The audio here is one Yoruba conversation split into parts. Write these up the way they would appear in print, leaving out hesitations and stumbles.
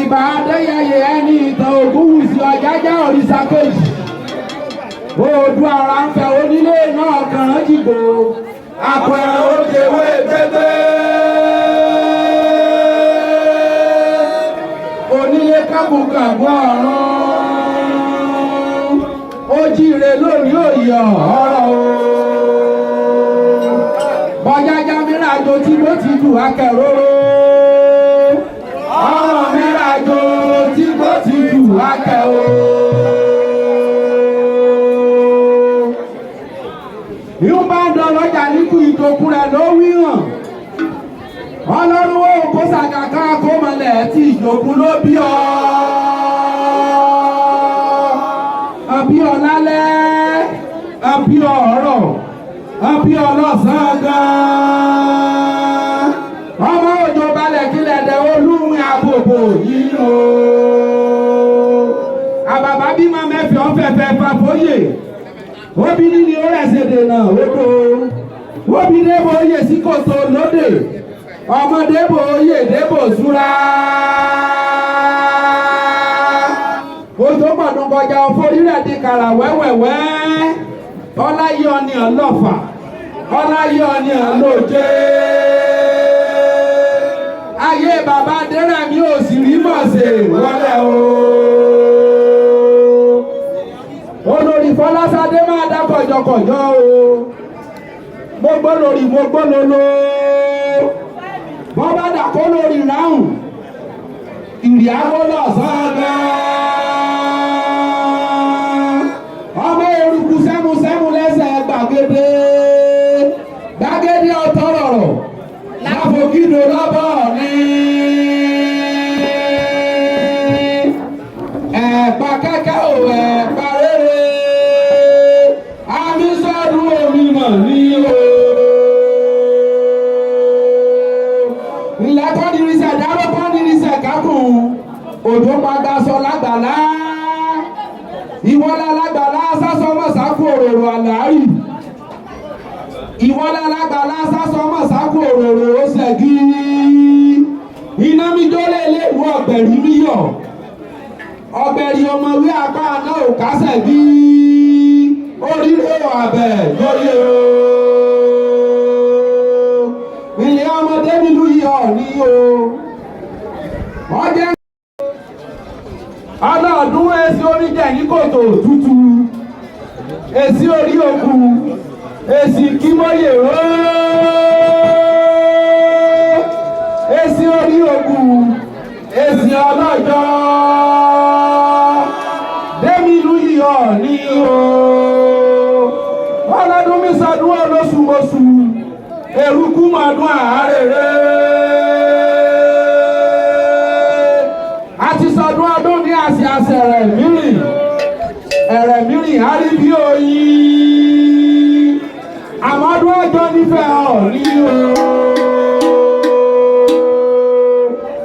Ìbà Adéyẹyè ẹni ìtàn Ògúnwùsì Ọ̀jájá òrìṣà kejì. Oòduà ara ń fẹ́ onílé náà kàn án jìgbò. Àpẹẹrẹ òkèwé gbégbé. Onílé kábùkàbù ọ̀run. Ó jíire lónìí òyò ọ̀rọ̀ o. Bọ́jájá mìíràn àjò tí ló ti dù akẹ́rọ́rọ́. Ọ̀rọ̀ mìíràn àjò tí ló ti dù akẹ́ o. Yóò bá ń dán lọ́jà níkù ìtòkù rẹ̀ ló wí hàn. Ọlọ́run ó kó sàkàkà kó mọ̀lẹ̀ tí ìjòkù ló bí ọ. Àbí ọ̀lálẹ́, àbí ọ̀rọ̀, àbí ọlọ́sàn gan. Ọmọ òjò balẹ̀ kílẹ̀ dẹ̀ olúwìn àbòbò yìí o. Àbàbà bímọ mẹ́fì ọ̀fẹ́fẹ́ fàfóyè. Obìnrin ni ó rẹ̀ ṣe dènà odò. Obìnrin débò oyè sí kòtò lóde. Ọmọ débò oyè débò súra. Ojú pọ̀dún kọjá òfòrí rẹ̀ di kàrà wẹ́wẹ̀wẹ́. Ọláyé ọ̀nì ọlọ́fà. Ọláyé ọ̀nì ọlọ́jẹ́. Ayé bàbá Adérẹ̀mí ò sì rí mọ̀ọ́sẹ̀ wọlé o. Olórí Fọláṣadé máa dá kọjọkọjọ o. Mo gbọ́ lórí mo gbọ́ lolo. Bọ́ bá dàkó lórí ráhùn. Ìrìàwó lọ́sàn-án gan. Ọmọ eruku sẹ́mu lẹ́sẹ̀ gbàgede. Gbàgede ọ̀tọ̀rọ̀rọ̀. Láfòkìdò lọ́bọ̀ ni. Ẹ̀pà kẹ́kẹ́ ò ẹ̀pà rere. Àmì sọ́dún omi mọ̀ ní o. Ilẹ̀ kọ́nirisẹ̀ dáró kọ́nirisẹ̀ kákùn. Òjò padà sọ lágbàlá. Ìwọ́lá lágbàlá sásọmọ̀ sákò òróró àlàárì. Ìwọ́lá lágbàlá sásọmọ̀ sákò òróró ó ṣẹ̀gí. Iná mi jólè lé ìwọ ọ̀gbẹ̀rí mi yọ̀. Ọ̀gbẹ̀rì ọmọwé apá àná ò kásẹ̀ bí. Oríire àbẹ̀ lórí o. Ilé ọmọ Ademiluyi Ọọ̀ni o. Ọjẹ́ ọlọ́ọ̀dún èsì oníjẹ ní kòtò tútù. Èsì orí òkú. Èsì kímọ́yè o. Èsì orí òkú. Èsì ọlọ́jọ́. Ademiluyi Ọọ̀ni o. Ọlọ́dún mi sọdún olóṣùmọ̀ṣù. Eruku mọ̀dún àárẹ̀rẹ̀. Àti sọdún ọdún ní àṣẹ ẹ̀rẹ̀ mìíràn. Ẹ̀rẹ̀ mìíràn á rí bí oyin. Àmọ́dún ọjọ́ nífẹ̀ẹ́ Ọọ̀ni o.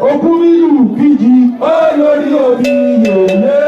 Okun mi lù kìjì olórí òbí yèlé.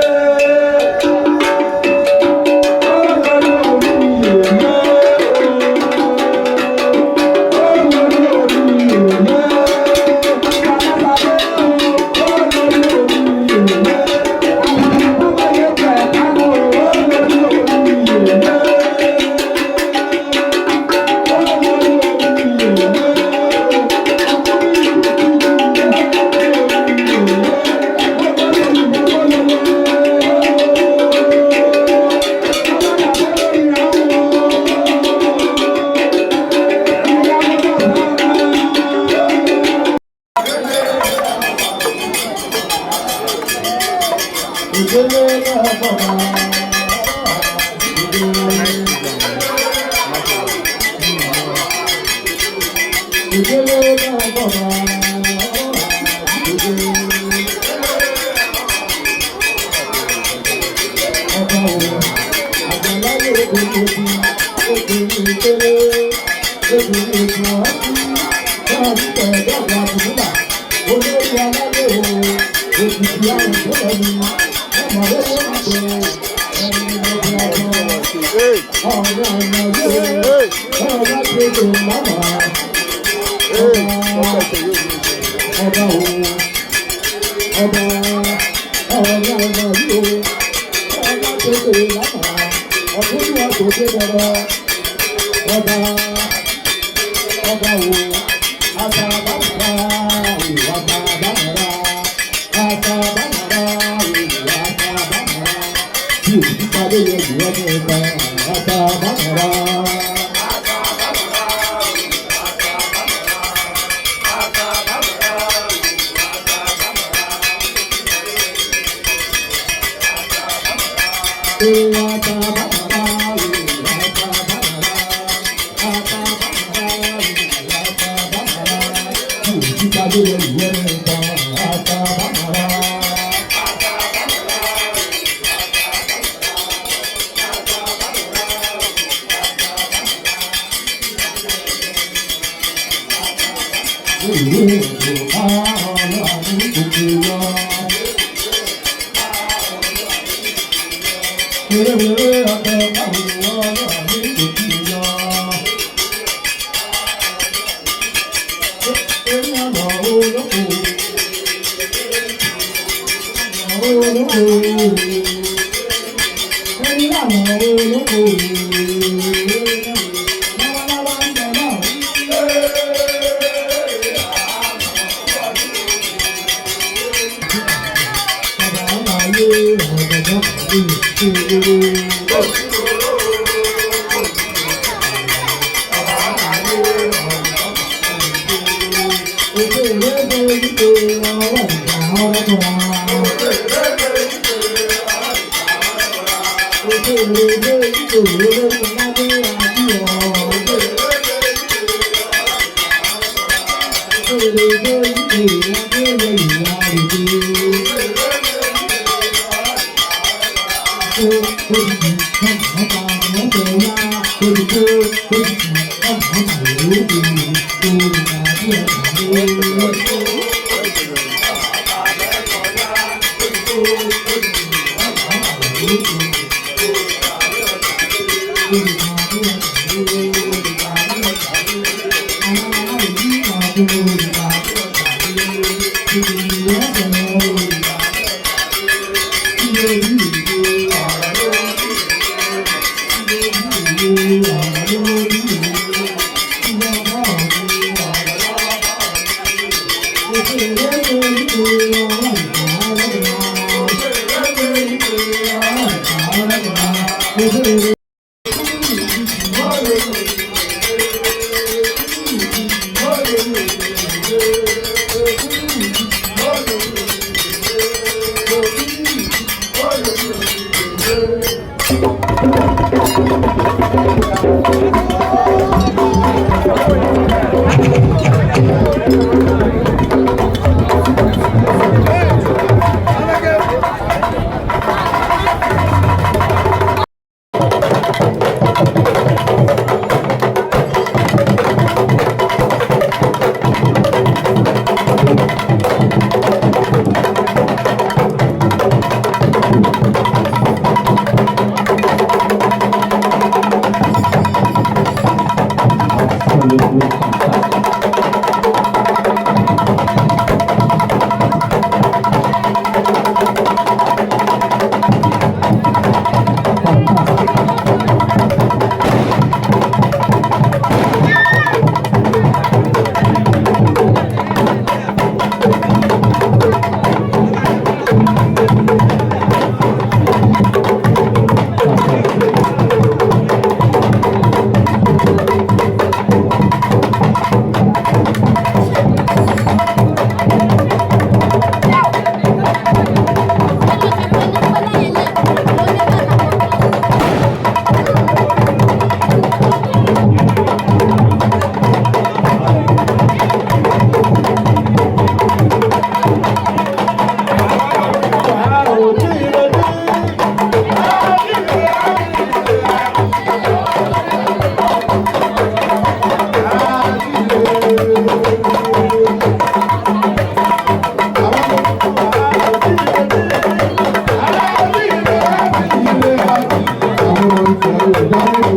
ìdáhùn.